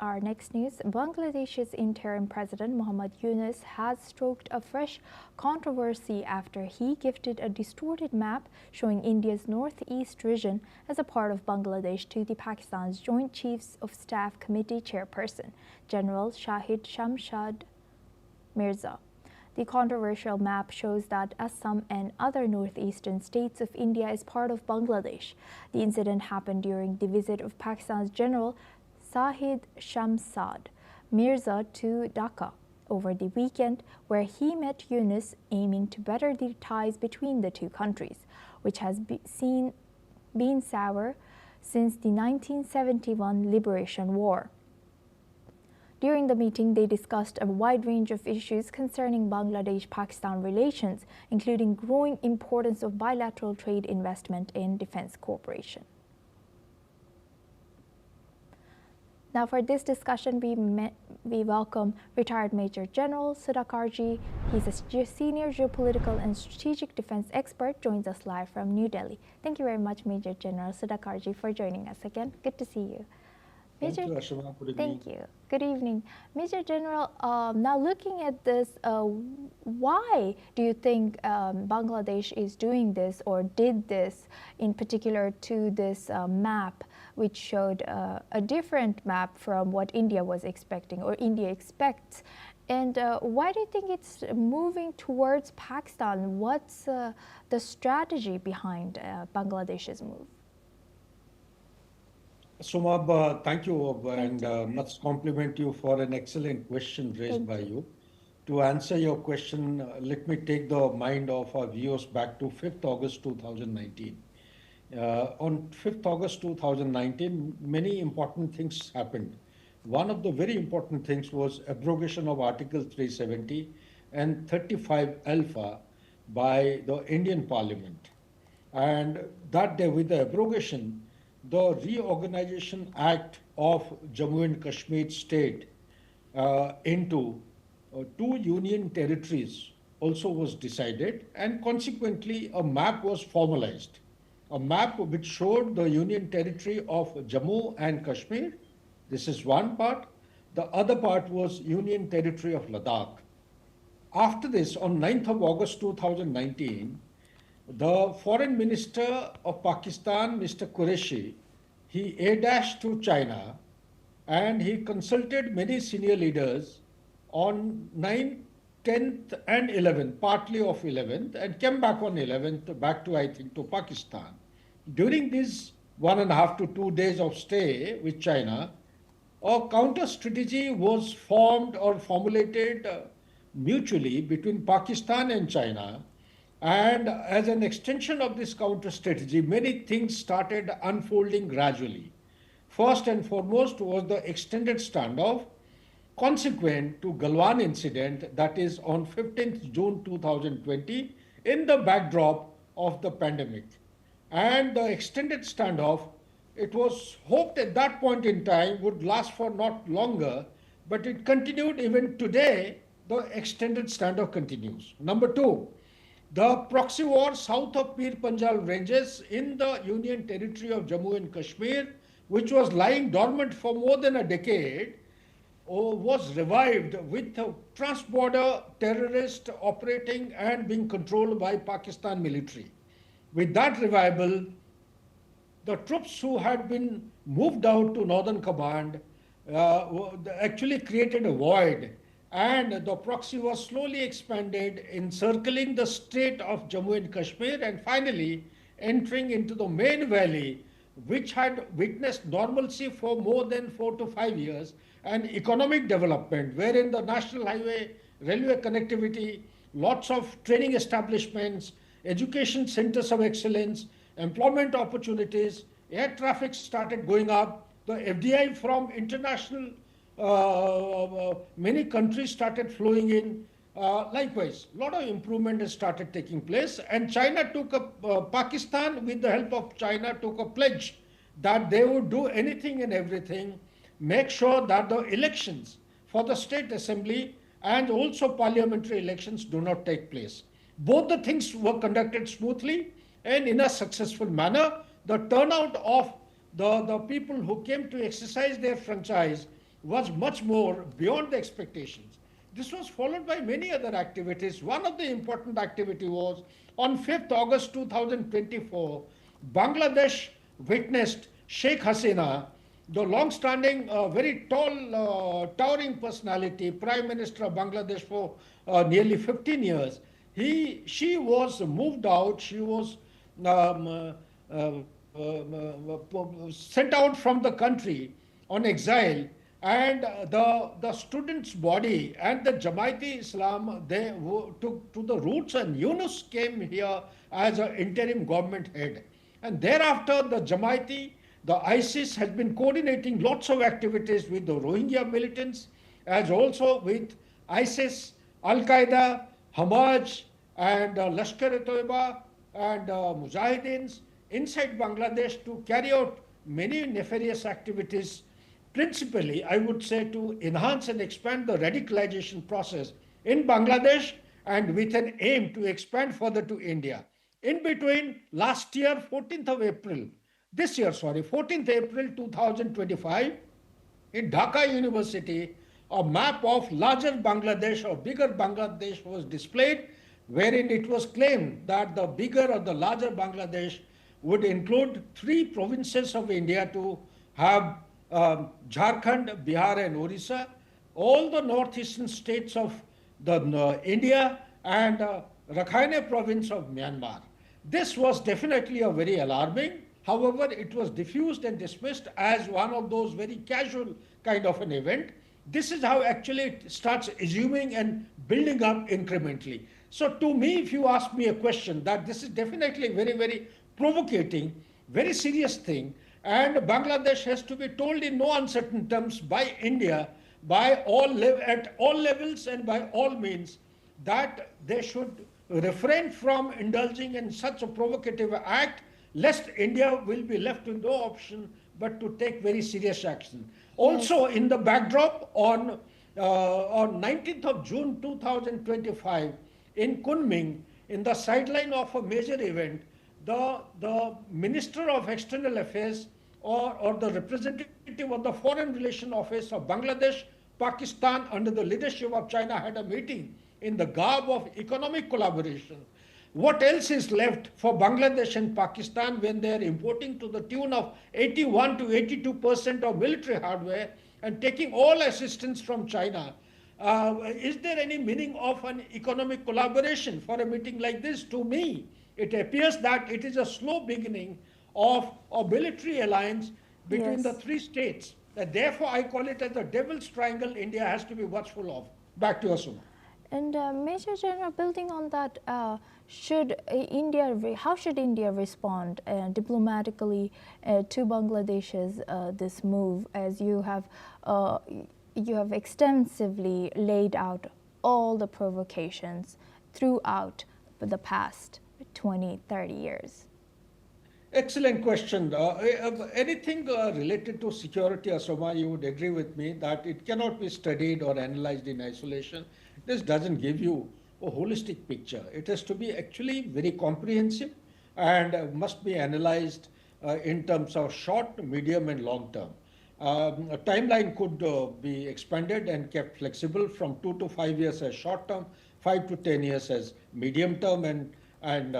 our next news. Bangladesh's interim president Mohammad Yunus has stoked a fresh controversy after he gifted a distorted map showing India's northeast region as a part of Bangladesh to the Pakistan's Joint Chiefs of Staff Committee chairperson, General Shahid Shamshad Mirza. The controversial map shows that Assam and other northeastern states of India is part of Bangladesh. The incident happened during the visit of Pakistan's General Shahid Shamshad Mirza to Dhaka over the weekend, where he met Yunus, aiming to better the ties between the two countries, which has been sour since the 1971 Liberation War. During the meeting, they discussed a wide range of issues concerning Bangladesh-Pakistan relations, including growing importance of bilateral trade, investment, and defense cooperation. Now, for this discussion, we welcome retired Major General Sudhakarji. He's a senior geopolitical and strategic defense expert, joins us live from New Delhi. Thank you very much, Major General Sudhakarji, for joining us again. Good to see you. Major, thank you, Ashima. Good evening. Thank you. Good evening. Major General, now looking at this, why do you think Bangladesh is doing this or did this in particular to this map, which showed a different map from what India was expecting or India expects? And why do you think it's moving towards Pakistan? What's the strategy behind Bangladesh's move? Sumab, thank you, and must compliment you for an excellent question raised by you. To answer your question, let me take the mind of our viewers back to 5th August 2019. On 5th August 2019, many important things happened. One of the very important things was abrogation of Article 370 and 35 Alpha by the Indian Parliament. And that day, with the abrogation, the Reorganization Act of Jammu and Kashmir state into two union territories also was decided, and consequently a map was formalized. A map which showed the union territory of Jammu and Kashmir. This is one part. The other part was union territory of Ladakh. After this, on 9th of August 2019, the Foreign Minister of Pakistan, Mr. Qureshi, he A-dashed to China and he consulted many senior leaders on 9th, 10th and 11th, partly of 11th, and came back on 11th, back to, I think, to Pakistan. During these 1.5 to 2 days of stay with China, a counter strategy was formed or formulated mutually between Pakistan and China. And as an extension of this counter strategy, many things started unfolding gradually. First and foremost was the extended standoff consequent to Galwan incident, that is on 15th June 2020, in the backdrop of the pandemic. And the extended standoff, it was hoped at that point in time would last for not longer, but it continued even today. The extended standoff continues. Number two, the proxy war south of Pir Panjal ranges in the Union Territory of Jammu and Kashmir, which was lying dormant for more than a decade, was revived with trans-border terrorists operating and being controlled by Pakistan military. With that revival, the troops who had been moved out to Northern Command actually created a void, and the proxy was slowly expanded, encircling the state of Jammu and Kashmir and finally entering into the main valley, which had witnessed normalcy for more than 4 to 5 years, and economic development, wherein the national highway, railway connectivity, lots of training establishments, education centers of excellence, employment opportunities, air traffic started going up, the FDI from international many countries started flowing in. Likewise, a lot of improvement has started taking place, and China took a, Pakistan with the help of China took a pledge that they would do anything and everything, make sure that the elections for the state assembly and also parliamentary elections do not take place. Both the things were conducted smoothly and in a successful manner. The turnout of the people who came to exercise their franchise was much more beyond the expectations. This was followed by many other activities. One of the important activity was on 5th August 2024, Bangladesh witnessed Sheikh Hasina, the long-standing, very tall, towering personality, Prime Minister of Bangladesh for nearly 15 years. She was moved out. She was um, sent out from the country on exile, and the students' body and the Jamaati Islam, they took to the roots, and Yunus came here as an interim government head. And thereafter, the Jamaati, the ISIS has been coordinating lots of activities with the Rohingya militants, as also with ISIS, Al Qaeda, Hamas, and Lashkar-e-Toiba, and Mujahideens inside Bangladesh to carry out many nefarious activities, principally, I would say, to enhance and expand the radicalization process in Bangladesh and with an aim to expand further to India. In between, last year, 14th of April, this year, sorry, 14th April 2025, in Dhaka University, a map of larger Bangladesh or bigger Bangladesh was displayed, wherein it was claimed that the bigger or the larger Bangladesh would include three provinces of India to have Jharkhand, Bihar, and Orissa, all the northeastern states of India, and Rakhine province of Myanmar. This was definitely a very alarming. However, it was diffused and dismissed as one of those very casual kind of an event. This is how actually it starts assuming and building up incrementally. So to me, if you ask me a question, that this is definitely very, very provocating, very serious thing, and Bangladesh has to be told in no uncertain terms by India, by at all levels and by all means, that they should refrain from indulging in such a provocative act, lest India will be left with no option but to take very serious action. Also, in the backdrop, on 19th of June 2025, in Kunming, in the sideline of a major event, the Minister of External Affairs, or the representative of the Foreign Relation Office of Bangladesh, Pakistan, under the leadership of China, had a meeting in the garb of economic collaboration. What else is left for Bangladesh and Pakistan when they are importing to the tune of 81 to 82% of military hardware and taking all assistance from China? Is there any meaning of an economic collaboration for a meeting like this? To me, it appears that it is a slow beginning of a military alliance between the three states. And therefore, I call it as the devil's triangle India has to be watchful of. Back to Asuma. And Major General, building on that, how should India respond diplomatically to Bangladesh's this move, as you have extensively laid out all the provocations throughout the past 20, 30 years? Excellent question. Anything related to security, Asoma, you would agree with me that it cannot be studied or analyzed in isolation. This doesn't give you a holistic picture. It has to be actually very comprehensive and must be analyzed in terms of short, medium, and long term. A timeline could be expanded and kept flexible from 2 to 5 years as short term, 5 to 10 years as medium term, and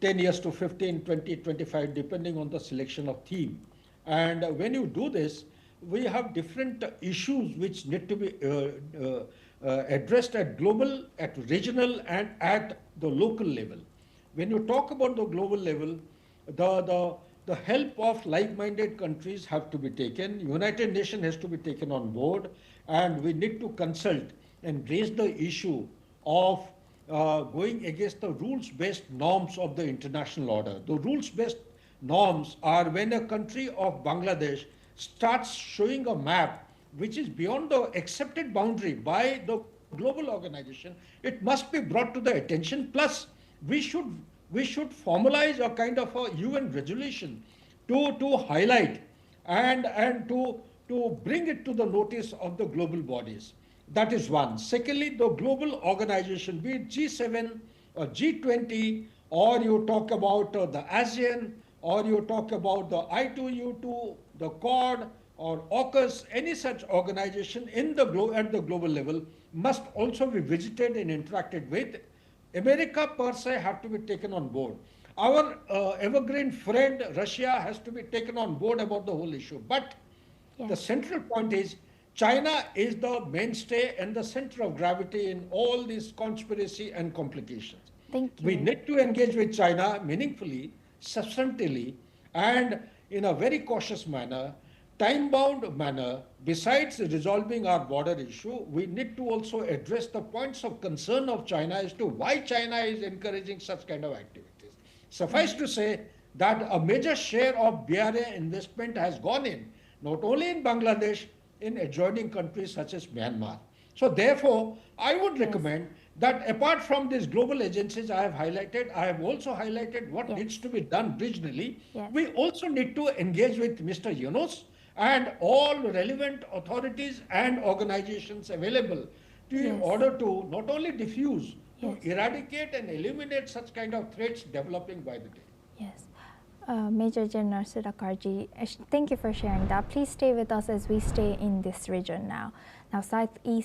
10 years to 15, 20, 25, depending on the selection of theme. And when you do this, we have different issues which need to be addressed at global, at regional, and at the local level. When you talk about the global level, the help of like-minded countries have to be taken. United Nations has to be taken on board, and we need to consult and raise the issue of going against the rules-based norms of the international order. The rules-based norms are when a country of Bangladesh starts showing a map which is beyond the accepted boundary by the global organization, it must be brought to the attention. Plus, we should formalize a kind of a UN resolution to highlight and to bring it to the notice of the global bodies. That is one. Secondly, the global organization, be it G7 or G20, or you talk about the ASEAN, or you talk about the I2U2, the Quad, or AUKUS, any such organization in the at the global level must also be visited and interacted with. America per se have to be taken on board. Our evergreen friend Russia has to be taken on board about the whole issue. But the Yes. central point is China is the mainstay and the center of gravity in all these conspiracy and complications. Thank We you. need to engage with China meaningfully, substantially, and in a very cautious manner, time-bound manner. Besides resolving our border issue, we need to also address the points of concern of China as to why China is encouraging such kind of activities. Suffice to say that a major share of BRA investment has gone in, not only in Bangladesh, in adjoining countries such as Myanmar. So therefore, I would Yes. recommend that apart from these global agencies I have highlighted, I have also highlighted what Yes. needs to be done regionally. Yes. We also need to engage with Mr. Yunus and all relevant authorities and organizations available in Yes. order to not only diffuse, to Yes. eradicate and eliminate such kind of threats developing by the day. Yes. Major General Sudhakarji, thank you for sharing that. Please stay with us as we stay in this region now. Now, Southeast